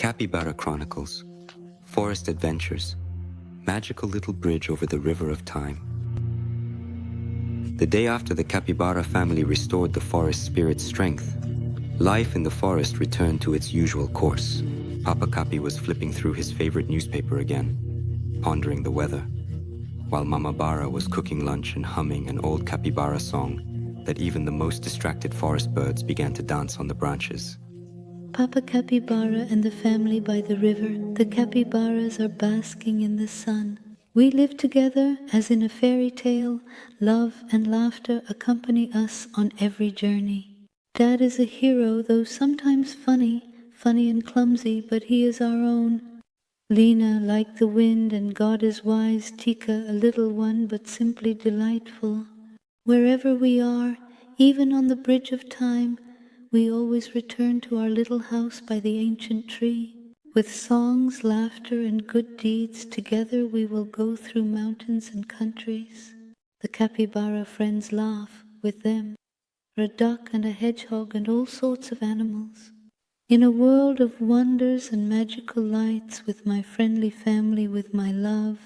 Capybara Chronicles, Forest Adventures, Magical Little Bridge over the River of Time. The day after the Capybara family restored the forest spirit's strength, life in the forest returned to its usual course. Papa Capi was flipping through his favorite newspaper again, pondering the weather, while Mama Barra was cooking lunch and humming an old Capybara song that even the most distracted forest birds began to dance on the branches. Papa Capybara and the family by the river, the Capybaras are basking in the sun. We live together as in a fairy tale. Love and laughter accompany us on every journey. Dad is a hero, though sometimes funny and clumsy, but he is our own. Lina, like the wind, and God is wise. Tiko, a little one, but simply delightful. Wherever we are, even on the bridge of time, we always return to our little house by the ancient tree. With songs, laughter, and good deeds, together we will go through mountains and countries. The Capybara friends laugh with them, a duck and a hedgehog and all sorts of animals. In a world of wonders and magical lights, with my friendly family, with my love,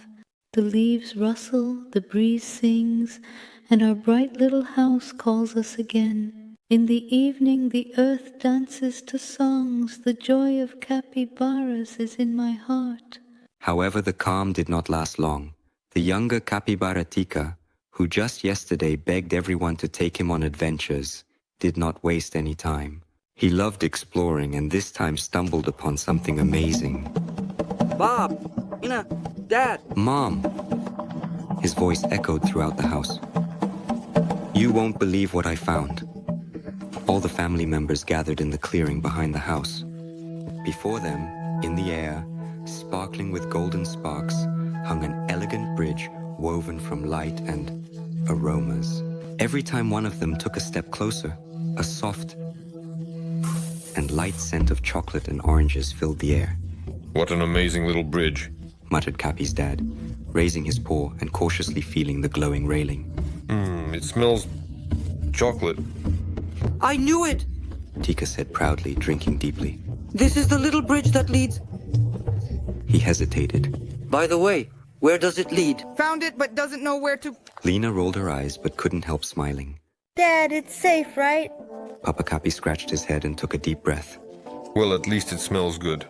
the leaves rustle, the breeze sings, and our bright little house calls us again. In the evening the earth dances to songs. The joy of Capybaras is in my heart. However, the calm did not last long. The younger Capybara Tiko, who just yesterday begged everyone to take him on adventures, did not waste any time. He loved exploring and this time stumbled upon something amazing. Bob! Lina! Dad! Mom! His voice echoed throughout the house. You won't believe what I found. All the family members gathered in the clearing behind the house. Before them, in the air, sparkling with golden sparks, hung an elegant bridge woven from light and aromas. Every time one of them took a step closer, a soft and light scent of chocolate and oranges filled the air. What an amazing little bridge, muttered Capi's dad, raising his paw and cautiously feeling the glowing railing. It smells chocolate. I knew it! Tiko said proudly, drinking deeply. This is the little bridge that leads... He hesitated. By the way, where does it lead? Found it, but doesn't know where to... Lina rolled her eyes but couldn't help smiling. Dad, it's safe, right? Papa Capi scratched his head and took a deep breath. Well, at least it smells good.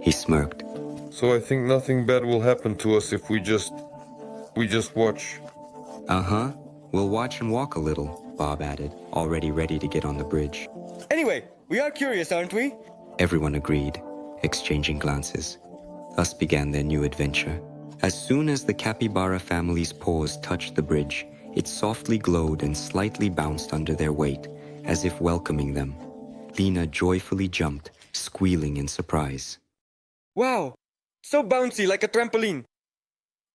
He smirked. So I think nothing bad will happen to us if we just watch. Uh-huh. We'll watch and walk a little, Bob added, already ready to get on the bridge. Anyway, we are curious, aren't we? Everyone agreed, exchanging glances. Thus began their new adventure. As soon as the Capybara family's paws touched the bridge, it softly glowed and slightly bounced under their weight, as if welcoming them. Lina joyfully jumped, squealing in surprise. Wow! So bouncy, like a trampoline.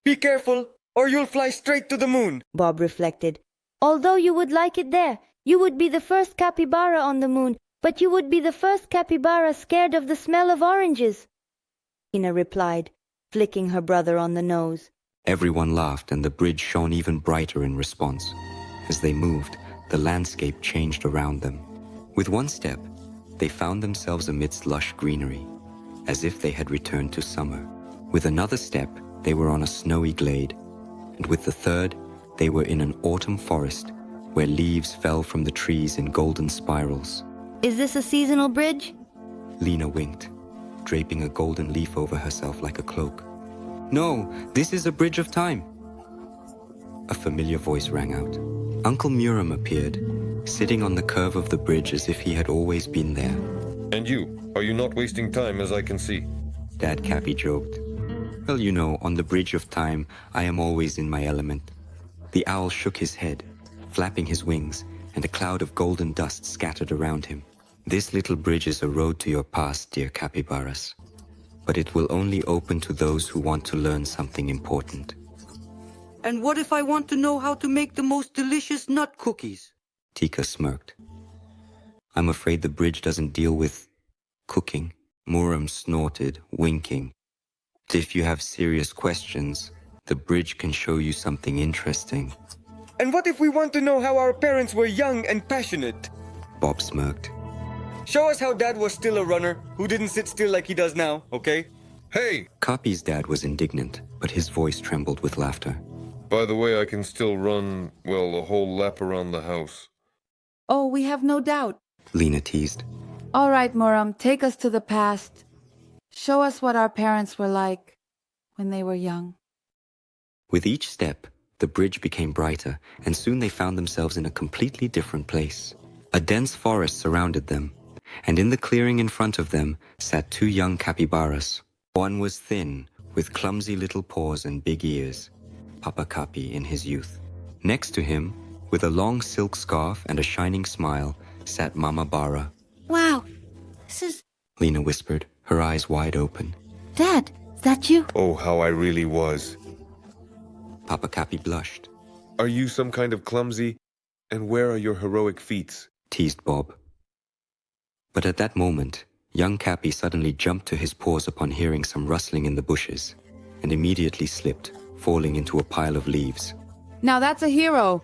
Be careful, or you'll fly straight to the moon, Bob reflected. Although you would like it there, you would be the first capybara on the moon, but you would be the first capybara scared of the smell of oranges, Lina replied, flicking her brother on the nose. Everyone laughed and the bridge shone even brighter in response. As they moved, the landscape changed around them. With one step, they found themselves amidst lush greenery, as if they had returned to summer. With another step, they were on a snowy glade, and with the third, they were in an autumn forest where leaves fell from the trees in golden spirals. Is this a seasonal bridge? Lina winked, draping a golden leaf over herself like a cloak. No, this is a bridge of time. A familiar voice rang out. Uncle Muram appeared, sitting on the curve of the bridge as if he had always been there. And you, are you not wasting time as I can see? Dad Capi joked. Well, you know, on the bridge of time, I am always in my element. The owl shook his head, flapping his wings, and a cloud of golden dust scattered around him. This little bridge is a road to your past, dear Capybaras. But it will only open to those who want to learn something important. And what if I want to know how to make the most delicious nut cookies? Tiko smirked. I'm afraid the bridge doesn't deal with cooking. Muram snorted, winking. If you have serious questions, the bridge can show you something interesting. And what if we want to know how our parents were young and passionate? Bob smirked. Show us how Dad was still a runner who didn't sit still like he does now, okay? Hey! Capi's dad was indignant, but his voice trembled with laughter. By the way, I can still run, well, a whole lap around the house. Oh, we have no doubt. Lina teased. All right, Muram, take us to the past. Show us what our parents were like when they were young. With each step, the bridge became brighter, and soon they found themselves in a completely different place. A dense forest surrounded them, and in the clearing in front of them sat two young capybaras. One was thin, with clumsy little paws and big ears, Papa Capi in his youth. Next to him, with a long silk scarf and a shining smile, sat Mama Barra. Wow, this is... Lina whispered, her eyes wide open. Dad, is that you? Oh, how I really was. Papa Capi blushed, Are you some kind of clumsy? And where are your heroic feats? teased Bob. But at that moment, young Capi suddenly jumped to his paws upon hearing some rustling in the bushes, and immediately slipped, falling into a pile of leaves. Now that's a hero.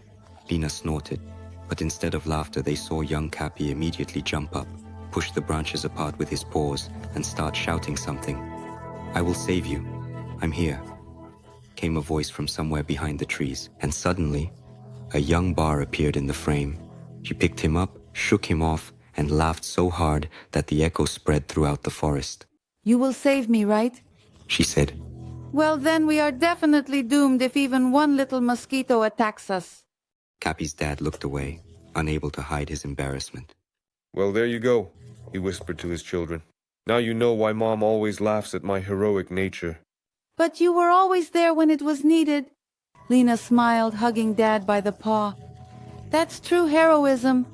Lina snorted, but instead of laughter they saw young Capi immediately jump up, push the branches apart with his paws, and start shouting something. I will save you. I'm here, came a voice from somewhere behind the trees, and suddenly, a young bar appeared in the frame. She picked him up, shook him off, and laughed so hard that the echo spread throughout the forest. You will save me, right? She said, Well, then we are definitely doomed if even one little mosquito attacks us. Capi's dad looked away, unable to hide his embarrassment. Well, there you go, he whispered to his children. Now you know why Mom always laughs at my heroic nature. But you were always there when it was needed. Lina smiled, hugging Dad by the paw. That's true heroism.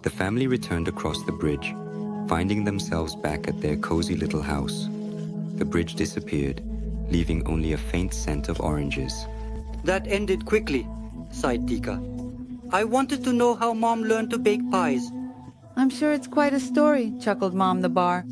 The family returned across the bridge, finding themselves back at their cozy little house. The bridge disappeared, leaving only a faint scent of oranges. That ended quickly, sighed Tika. I wanted to know how Mom learned to bake pies. I'm sure it's quite a story, chuckled Mom the bar.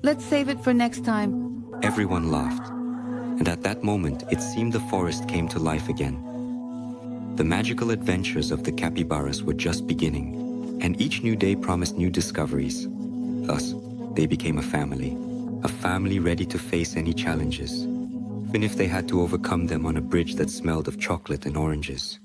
Let's save it for next time. Everyone laughed, and at that moment it seemed the forest came to life again. The magical adventures of the Capybaras were just beginning, and each new day promised new discoveries. Thus, they became a family ready to face any challenges, even if they had to overcome them on a bridge that smelled of chocolate and oranges.